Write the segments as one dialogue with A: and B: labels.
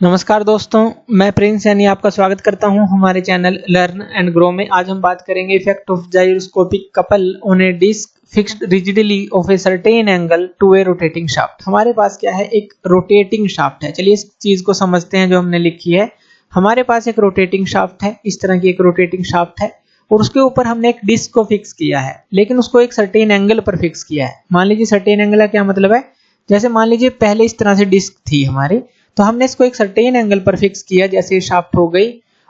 A: नमस्कार दोस्तों, मैं प्रिंस यानी आपका स्वागत करता हूं हमारे चैनल लर्न एंड ग्रो में। आज हम बात करेंगे effect of gyroscopic couple on a disc fixed rigidly of a certain angle to a rotating shaft. हमारे पास क्या है, एक रोटेटिंग शाफ्ट है। चलिए इस चीज को समझते हैं जो हमने लिखी है। हमारे पास एक रोटेटिंग शाफ्ट है, इस तरह की एक रोटेटिंग शाफ्ट है और उसके ऊपर हमने एक डिस्क को फिक्स किया है, लेकिन उसको एक सर्टेन एंगल पर फिक्स किया है। मान लीजिए सर्टेन एंगल का क्या मतलब है, जैसे मान लीजिए पहले इस तरह से डिस्क थी हमारी, तो हमने इसको एक सर्टेन एंगल पर फिक्स किया, जैसे शाफ्ट हो गई,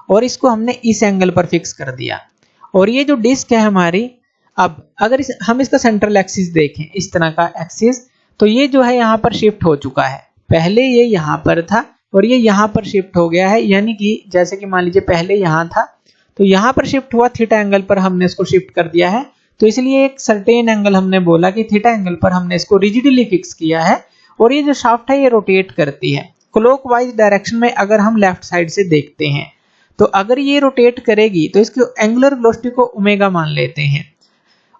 A: और इसको हमने इस एंगल पर फिक्स कर दिया। और ये जो डिस्क है हमारी, अब अगर हम इसका सेंट्रल एक्सिस देखें, इस तरह का एक्सिस, तो ये जो है यहाँ पर शिफ्ट हो चुका है। पहले ये यहाँ पर था और ये यहाँ पर शिफ्ट हो गया है, यानी कि जैसे कि मान लीजिए पहले यहाँ था तो यहाँ पर शिफ्ट हुआ, थीटा एंगल पर हमने इसको शिफ्ट कर दिया है। तो इसलिए एक सर्टेन एंगल हमने बोला कि थीटा एंगल पर हमने इसको रिजिडली फिक्स किया है। और ये जो शाफ्ट है ये रोटेट करती है क्लॉकवाइज डायरेक्शन में। अगर हम लेफ्ट साइड से देखते हैं तो अगर ये रोटेट करेगी तो इसकी एंगुलर वेलोसिटी को ओमेगा मान लेते हैं,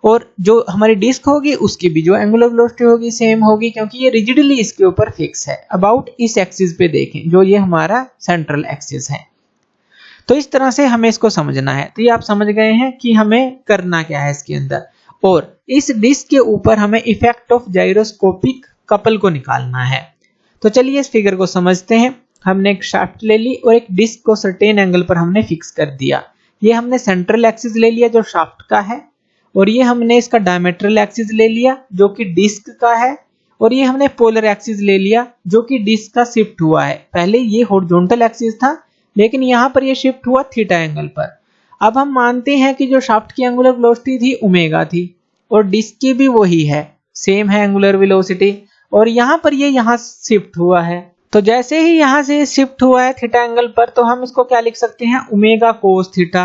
A: और जो हमारी डिस्क होगी उसकी भी जो एंगुलर वेलोसिटी होगी सेम होगी, क्योंकि ये रिजिडली इसके ऊपर फिक्स है। अबाउट इस एक्सिस पे देखें, जो ये हमारा सेंट्रल एक्सिस है। तो इस तरह से हमें इसको समझना है। तो ये आप समझ गए हैं कि हमें करना क्या है इसके अंदर। और इस डिस्क के ऊपर हमें इफेक्ट ऑफ जाइरोस्कोपिक कपल को निकालना है। तो चलिए इस फिगर को समझते हैं। हमने एक शाफ्ट ले ली और एक डिस्क को सर्टेन एंगल पर हमने फिक्स कर दिया। ये हमने सेंट्रल एक्सिस ले लिया जो शाफ्ट का है, और ये हमने इसका डायमीट्रल एक्सिस ले लिया जो कि डिस्क का है, और ये हमने पोलर एक्सिस ले लिया जो कि डिस्क का शिफ्ट हुआ है। पहले ये हॉरिजॉन्टल एक्सिस था, लेकिन यहाँ पर ये शिफ्ट हुआ थीटा एंगल पर। अब हम मानते हैं कि जो शाफ्ट की एंगुलर वेलोसिटी थी ओमेगा थी, और डिस्क की भी वही है, सेम है एंगुलर वेलोसिटी, और यहाँ पर ये यहाँ शिफ्ट हुआ है। तो जैसे ही यहाँ से शिफ्ट हुआ है थीटा एंगल पर, तो हम इसको क्या लिख सकते हैं, ओमेगा कोस थीटा।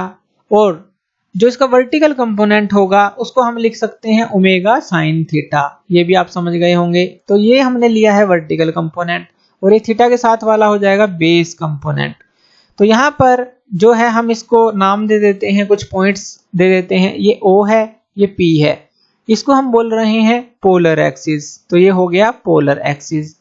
A: और जो इसका वर्टिकल कंपोनेंट होगा उसको हम लिख सकते हैं ओमेगा साइन थीटा। ये भी आप समझ गए होंगे। तो ये हमने लिया है वर्टिकल कंपोनेंट, और ये थीटा के साथ वाला हो जाएगा बेस कंपोनेंट। तो यहाँ पर जो है हम इसको नाम दे देते हैं, कुछ पॉइंट्स दे देते हैं। ये O है, ये P है, इसको हम बोल रहे हैं पोलर एक्सिस। तो ये हो गया पोलर एक्सिस।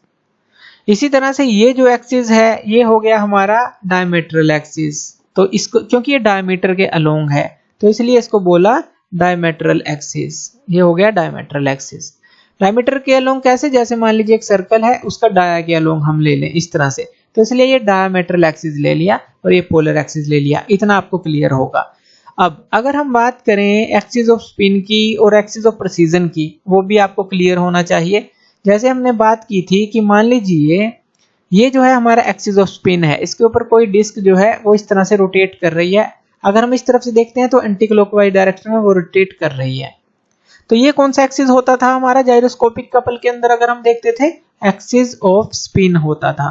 A: इसी तरह से ये जो एक्सिस है ये हो गया हमारा डायमीट्रल एक्सिस। तो इसको क्योंकि ये डायमीटर के अलोंग है तो इसलिए इसको बोला डायमीट्रल एक्सिस। ये हो गया डायमीट्रल एक्सिस। डायमीटर के अलोंग कैसे, जैसे मान लीजिए एक सर्कल है, उसका डाया के अलोंग हम ले लें इस तरह से, तो इसलिए ये डायमीट्रल एक्सिस ले लिया और ये पोलर एक्सिस ले लिया। इतना आपको क्लियर होगा। अब अगर हम बात करें एक्सिस ऑफ स्पिन की और एक्सिस ऑफ प्रेसिजन की, वो भी आपको क्लियर होना चाहिए। जैसे हमने बात की थी कि मान लीजिए ये जो है हमारा एक्सिस ऑफ स्पिन है, इसके ऊपर कोई डिस्क जो है वो इस तरह से रोटेट कर रही है। अगर हम इस तरफ से देखते हैं तो एंटी क्लॉकवाइज डायरेक्शन में वो रोटेट कर रही है। तो ये कौन सा एक्सिस होता था हमारा जाइरोस्कोपिक कपल के अंदर, अगर हम देखते थे एक्सिस ऑफ स्पिन होता था।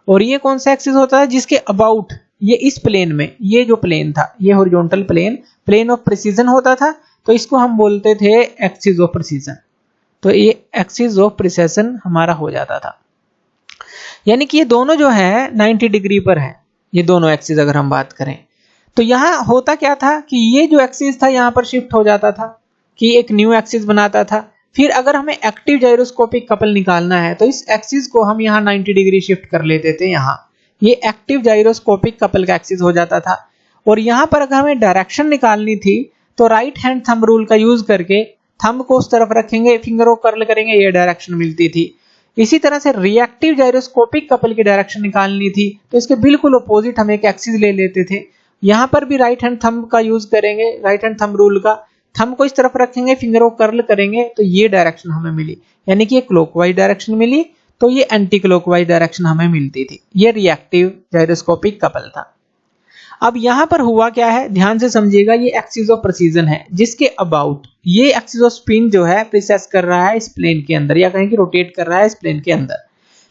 A: और ये कौन सा एक्सिस होता है, जिसके अबाउट ये इस प्लेन में, ये जो प्लेन था ये horizontal plane, plane of precision होता था। तो इसको हम बोलते थे एक्सिस ऑफ प्रिसीजन। तो ये एक्सिस ऑफ प्रिसीजन हमारा हो जाता था। यानी कि ये दोनों जो है 90 डिग्री पर है, ये दोनों एक्सिस अगर हम बात करें। तो यहाँ होता क्या था कि ये जो एक्सिस था यहाँ पर शिफ्ट हो जाता था, कि एक न्यू एक्सिस बनाता था। फिर अगर हमें एक्टिव जाइरोस्कोपिक कपल निकालना है तो इस एक्सिस को हम यहाँ 90 डिग्री शिफ्ट कर लेते थे। यहाँ ये एक्टिव जाइरोस्कोपिक कपल का एक्सिस हो जाता था। और यहाँ पर अगर हमें डायरेक्शन निकालनी थी तो राइट हैंड थंब रूल का यूज करके थंब को उस तरफ रखेंगे, फिंगर को कर्ल करेंगे, ये डायरेक्शन मिलती थी। इसी तरह से रिएक्टिव जाइरोस्कोपिक कपल की डायरेक्शन निकालनी थी तो इसके बिल्कुल अपोजिट हम एक एक्सिस ले लेते थे। यहाँ पर भी राइट हैंड थंब का यूज करेंगे, राइट हैंड थंब रूल का, थंब को इस तरफ रखेंगे, फिंगर को कर्ल करेंगे, तो ये डायरेक्शन हमें मिली, यानी कि ये क्लॉकवाइज डायरेक्शन मिली। तो ये एंटी क्लॉकवाइज डायरेक्शन हमें मिलती थी। ये रिएक्टिव जाइरोस्कोपिक कपल था। अब यहाँ पर हुआ क्या है, ध्यान से समझिएगा। ये एक्सिस ऑफ प्रेसिजन है जिसके अबाउट ये एक्सिस ऑफ स्पिन जो है प्रिसेस कर रहा है इस प्लेन के अंदर, या कहें कि रोटेट कर रहा है इस प्लेन के अंदर।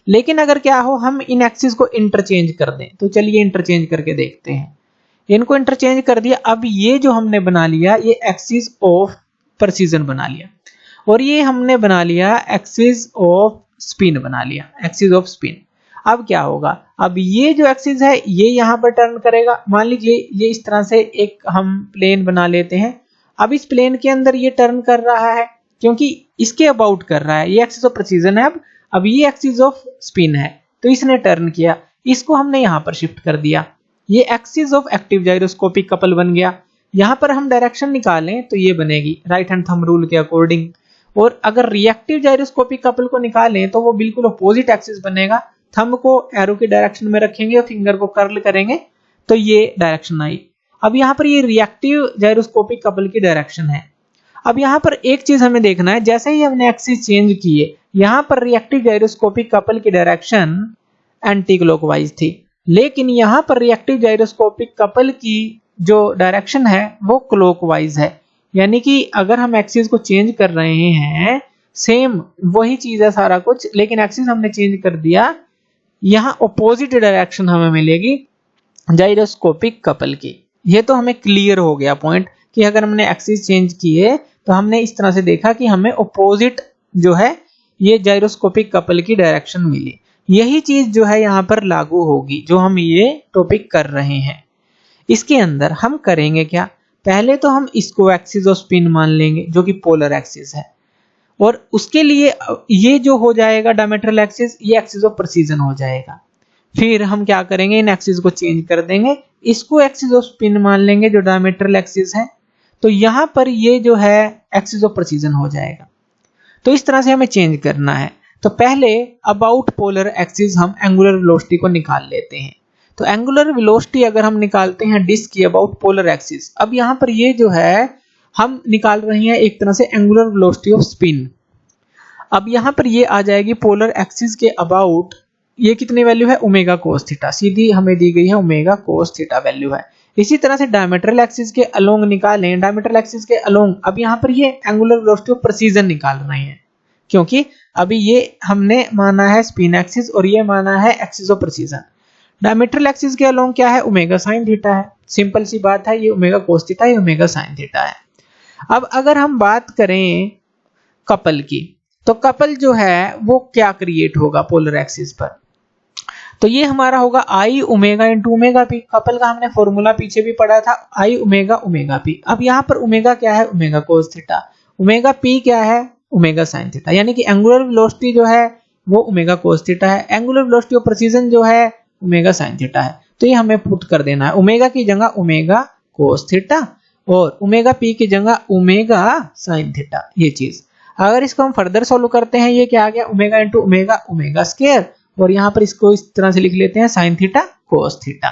A: लेकिन अगर क्या हो, हम इन एक्सिस को इंटरचेंज कर दें, तो चलिए इंटरचेंज करके देखते हैं। इनको इंटरचेंज कर दिया। अब ये जो हमने बना लिया ये एक्सिस ऑफ प्रेसिजन बना लिया, और ये हमने बना लिया एक्सिस ऑफ स्पिन बना लिया, एक्सिस ऑफ स्पिन। अब क्या होगा, अब ये जो एक्सिस है ये यहाँ पर टर्न करेगा। मान लीजिए ये इस तरह से एक हम प्लेन बना लेते हैं। अब इस प्लेन के अंदर ये टर्न कर रहा है क्योंकि इसके अबाउट कर रहा है, ये एक्सिस ऑफ प्रेसिजन है। अब ये एक्सिस ऑफ स्पिन है तो इसने टर्न किया। इसको हमने यहाँ पर शिफ्ट कर दिया, ये axis of active gyroscopic couple बन गया। यहाँ पर हम डायरेक्शन निकालें तो ये बनेगी राइट हैंड थंब रूल के अकॉर्डिंग, और अगर रिएक्टिव जाइरोस्कोपिक कपल को निकालें तो वो बिल्कुल अपोजिट एक्सिस बनेगा। थंब को एरो की डायरेक्शन में रखेंगे और फिंगर को कर्ल करेंगे तो ये डायरेक्शन आई। अब यहाँ पर ये रिएक्टिव जाइरोस्कोपिक कपल की डायरेक्शन है। अब यहाँ पर एक चीज हमें देखना है, जैसे ही हमने एक्सिस चेंज किए यहाँ पर रिएक्टिव जाइरोस्कोपिक कपल की डायरेक्शन एंटी क्लॉकवाइज थी, लेकिन यहाँ पर रिएक्टिव जाइरोस्कोपिक कपल की जो डायरेक्शन है वो क्लॉकवाइज है। यानी कि अगर हम एक्सिस को चेंज कर रहे हैं, सेम वही चीज है सारा कुछ, लेकिन एक्सिस हमने चेंज कर दिया, यहाँ ऑपोजिट डायरेक्शन हमें मिलेगी जाइरोस्कोपिक कपल की। ये तो हमें क्लियर हो गया पॉइंट कि अगर हमने एक्सिस चेंज किए तो हमने इस तरह से देखा कि हमें ऑपोजिट जो है ये जाइरोस्कोपिक कपल की डायरेक्शन मिली। यही चीज जो है यहाँ पर लागू होगी जो हम ये टॉपिक कर रहे हैं। इसके अंदर हम करेंगे क्या, पहले तो हम इसको एक्सिस ऑफ स्पिन मान लेंगे जो कि पोलर एक्सिस है, और उसके लिए ये जो हो जाएगा डायमीट्रल एक्सिस, ये एक्सिस ऑफ प्रेसिजन हो जाएगा। फिर हम क्या करेंगे, इन एक्सिस को चेंज कर देंगे, इसको एक्सिस ऑफ स्पिन मान लेंगे जो डायमीट्रल एक्सिस है, तो यहाँ पर ये जो है एक्सिस ऑफ प्रेसिजन हो जाएगा। तो इस तरह से हमें चेंज करना है। तो पहले अबाउट पोलर एक्सिस हम एंगुलर वेलोसिटी को निकाल लेते हैं। तो एंगुलर वेलोसिटी अगर हम निकालते हैं डिस्क की अबाउट पोलर एक्सिस, अब यहाँ पर ये जो है हम निकाल रहे हैं एक तरह से एंगुलर वेलोसिटी ऑफ स्पिन। अब यहाँ पर ये आ जाएगी पोलर एक्सिस के अबाउट, ये कितनी वैल्यू है, ओमेगा कोस थीटा, सीधी हमें दी गई है ओमेगा कोस थीटा वैल्यू है। इसी तरह से डायमीट्रल एक्सिस के अलोंग निकालें, डायमीट्रल एक्सिस के अलोंग, अब यहाँ पर ये एंगुलर वेलोसिटी ऑफ प्रेसिजन निकाल रहे हैं, क्योंकि अभी ये हमने माना है स्पिन एक्सिस और ये माना है एक्सिस ऑफ प्रेसिजन। डायमीट्रल एक्सिस के अलोंग क्या है, ओमेगा साइन थीटा है, सिंपल सी बात है, ये ओमेगा कोस थीटा, ये ओमेगा साइन थीटा है। अब अगर हम बात करें कपल की, तो कपल जो है वो क्या क्रिएट होगा पोलर एक्सिस पर, तो ये हमारा होगा I omega into omega P. Couple का हमने फॉर्मूला पीछे भी पढ़ा था, आई ओमेगा ओमेगा पी। अब यहाँ पर ओमेगा क्या है, omega cos theta, omega P क्या है, ओमेगा साइन थीटा, यानी कि एंगुलर वेलोसिटी जो है वो ओमेगा कोस थीटा है, एंगुलर वेलोसिटी ऑफ प्रेसिजन जो है ओमेगा साइन थीटा है। तो ये हमें पुट कर देना है, ओमेगा की जगह ओमेगा कोस थीटा और ओमेगा पी की जगह ओमेगा साइन थीटा। ये चीज अगर इसको हम फर्दर सोल्व करते हैं, ये क्या आ गया, omega into omega omega square, और यहाँ पर इसको इस तरह से लिख लेते हैं साइन थीटा कोस थीटा।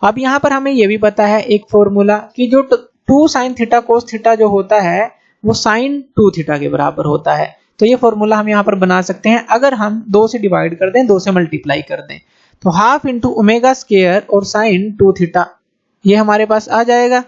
A: अब यहाँ पर हमें ये भी पता है एक फॉर्मूला कि जो 2 साइन थीटा कोस थीटा जो होता है वो साइन 2 थीटा के बराबर होता है। तो ये फॉर्मूला हम यहाँ पर बना सकते हैं, अगर हम 2 से डिवाइड कर दें, 2 से मल्टीप्लाई कर दें, तो हाफ इंटू ओमेगा स्क्वायर और साइन 2 थीटा ये हमारे पास आ जाएगा।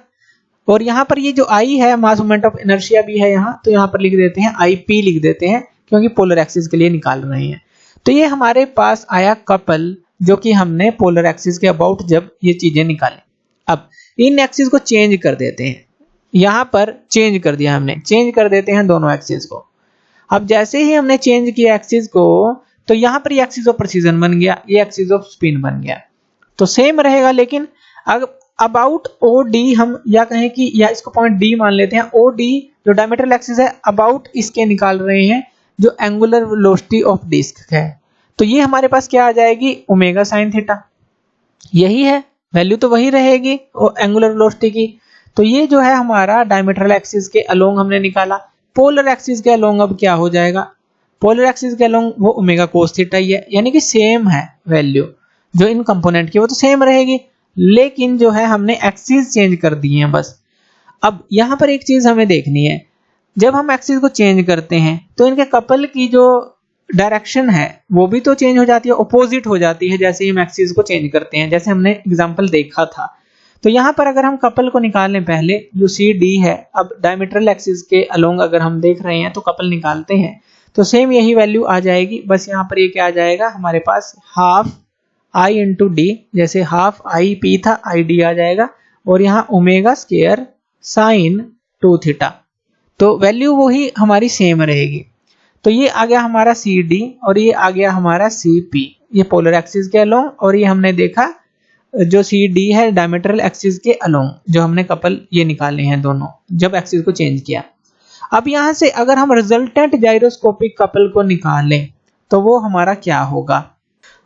A: और यहाँ पर ये जो आई है मास मोमेंट ऑफ इनर्शिया भी है यहाँ, तो यहाँ पर लिख देते हैं आई पी लिख देते हैं, क्योंकि पोलर एक्सिस के लिए निकाल रहे हैं। तो ये हमारे पास आया कपल जो कि हमने पोलर एक्सिस के अबाउट जब ये चीजें निकाली। अब इन एक्सिस को चेंज कर देते हैं, यहाँ पर चेंज कर दिया हमने, चेंज कर देते हैं दोनों एक्सिस को। अब जैसे ही हमने चेंज किया एक्सिस को, तो यहाँ पर ये एक्सिस ऑफ प्रेसिजन बन गया, ये एक्सिस ऑफ स्पिन बन गया, तो सेम रहेगा। लेकिन अबाउट ओ डी हम या कहें कि या इसको पॉइंट डी मान लेते हैं, ओ डी जो डायमीट्रल एक्सिस है अबाउट इसके निकाल रहे हैं जो एंगुलर वेलोसिटी ऑफ डिस्क है। तो ये हमारे पास क्या आ जाएगी, ओमेगा साइन थीटा, यही है वैल्यू तो वही रहेगी एंगुलर वेलोसिटी की। तो ये जो है हमारा डायमीट्रल एक्सिस के अलोंग हमने निकाला। पोलर एक्सिस के अलोंग अब क्या हो जाएगा, पोलर एक्सिस के अलोंग वो ओमेगा कोस थीटा ही है, यानी कि सेम है वैल्यू जो इन कंपोनेंट की वो तो सेम रहेगी, लेकिन जो है हमने एक्सिस चेंज कर दिए हैं बस। अब यहाँ पर एक चीज हमें देखनी है, जब हम एक्सिस को चेंज करते हैं तो इनके कपल की जो डायरेक्शन है वो भी तो चेंज हो जाती है, ऑपोजिट हो जाती है जैसे ही हम एक्सिस को चेंज करते हैं, जैसे हमने एग्जांपल देखा था। तो यहाँ पर अगर हम कपल को निकालें पहले जो सी डी है, अब डायमीट्रल एक्सिस के अलोंग अगर हम देख रहे हैं तो कपल निकालते हैं तो सेम यही वैल्यू आ जाएगी, बस यहाँ पर ये क्या आ जाएगा हमारे पास हाफ आई इंटू डी, जैसे हाफ आई पी था आई डी आ जाएगा, और यहाँ ओमेगा स्क्वायर साइन 2 थीटा, तो वैल्यू वही हमारी सेम रहेगी। तो ये आ गया हमारा सी डी और ये आ गया हमारा सी पी, ये पोलर एक्सिस के अलोंग, और ये हमने देखा जो सी डी है डायमीट्रल एक्सिस के अलोंग, जो हमने कपल ये निकाले हैं दोनों जब एक्सिस को चेंज किया। अब यहाँ से अगर हम रिजल्टेंट जाइरोस्कोपिक कपल को निकालें तो वो हमारा क्या होगा,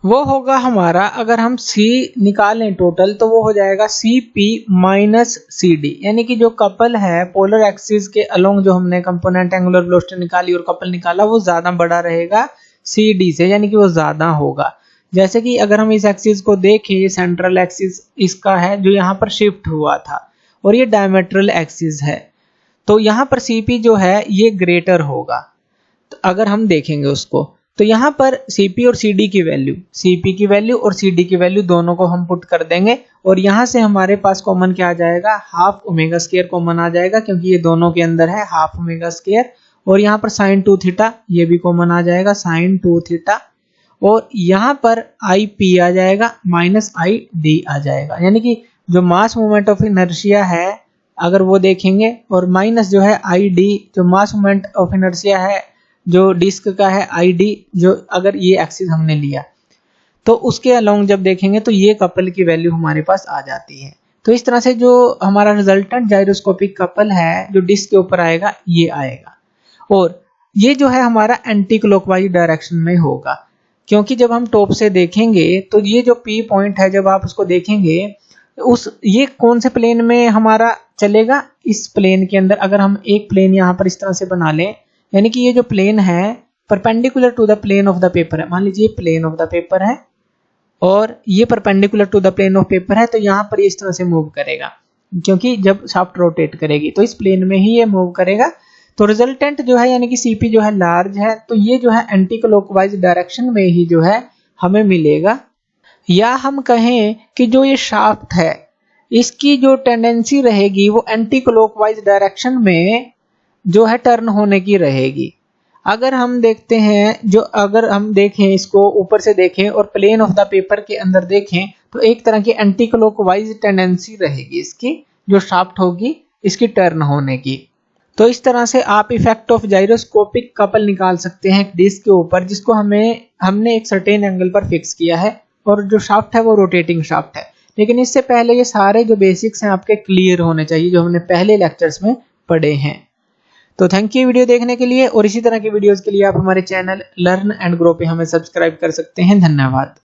A: वो होगा हमारा, अगर हम C निकालें टोटल तो वो हो जाएगा CP माइनस CD, यानी कि जो कपल है पोलर एक्सिस के अलोंग जो हमने कंपोनेंट एंगुलर वेलोसिटी निकाली और कपल निकाला वो ज्यादा बड़ा रहेगा CD से, यानी कि वो ज्यादा होगा। जैसे कि अगर हम इस एक्सिस को देखें, ये सेंट्रल एक्सिस इसका है जो यहाँ पर शिफ्ट हुआ था और ये डायमेट्रल एक्सिस है, तो यहाँ पर CP जो है ये ग्रेटर होगा। तो अगर हम देखेंगे उसको तो यहाँ पर CP और CD की वैल्यू, CP की वैल्यू और CD की वैल्यू दोनों को हम पुट कर देंगे और यहाँ से हमारे पास कॉमन क्या आ जाएगा, हाफ ओमेगा स्क्वायर कॉमन आ जाएगा, क्योंकि ये दोनों के अंदर है हाफ ओमेगा स्क्वायर। और यहाँ पर साइन 2 थीटा ये भी कॉमन आ जाएगा, साइन 2 थीटा। और यहाँ पर IP आ जाएगा माइनस ID आ जाएगा, यानी कि जो मास मोमेंट ऑफ इनर्शिया है अगर वो देखेंगे, और माइनस जो है ID जो मास मोमेंट ऑफ इनर्शिया है जो डिस्क का है ID, जो अगर ये एक्सिस हमने लिया तो उसके अलोंग जब देखेंगे तो ये कपल की वैल्यू हमारे पास आ जाती है। तो इस तरह से जो हमारा रिजल्टेंट जाइरोस्कोपिक कपल है जो डिस्क के ऊपर आएगा ये आएगा, और ये जो है हमारा एंटी क्लॉकवाइज डायरेक्शन में होगा, क्योंकि जब हम टॉप से देखेंगे तो ये जो P पॉइंट है जब आप उसको देखेंगे उस ये कौन से प्लेन में हमारा चलेगा, इस प्लेन के अंदर। अगर हम एक प्लेन यहाँ पर इस तरह से बना लें, यानी कि ये जो प्लेन है perpendicular to the plane of the paper है, मान लीजिए प्लेन ऑफ द पेपर है और ये perpendicular to the plane of paper है, तो यहाँ पर इस तरह से मूव करेगा, क्योंकि जब शाफ्ट रोटेट करेगी तो इस प्लेन में ही ये मूव करेगा। तो रिजल्टेंट जो है यानी कि CP जो है लार्ज है, तो ये जो है एंटी क्लॉकवाइज डायरेक्शन में ही जो है हमें मिलेगा। या हम कहें कि जो ये शाफ्ट है इसकी जो टेंडेंसी रहेगी वो एंटी क्लॉकवाइज डायरेक्शन में जो है टर्न होने की रहेगी। अगर हम देखते हैं, जो अगर हम देखें इसको ऊपर से देखें और प्लेन ऑफ द पेपर के अंदर देखें तो एक तरह की एंटी क्लॉकवाइज टेंडेंसी रहेगी इसकी, जो शाफ्ट होगी इसकी टर्न होने की। तो इस तरह से आप इफेक्ट ऑफ जाइरोस्कोपिक कपल निकाल सकते हैं डिस्क के ऊपर, जिसको हमने एक सर्टेन एंगल पर फिक्स किया है और जो शाफ्ट है वो रोटेटिंग शाफ्ट है। लेकिन इससे पहले ये सारे जो बेसिक्स हैं आपके क्लियर होने चाहिए जो हमने पहले लेक्चर्स में पढ़े हैं। तो थैंक यू वीडियो देखने के लिए, और इसी तरह की वीडियोस के लिए आप हमारे चैनल लर्न एंड ग्रो पे हमें सब्सक्राइब कर सकते हैं। धन्यवाद।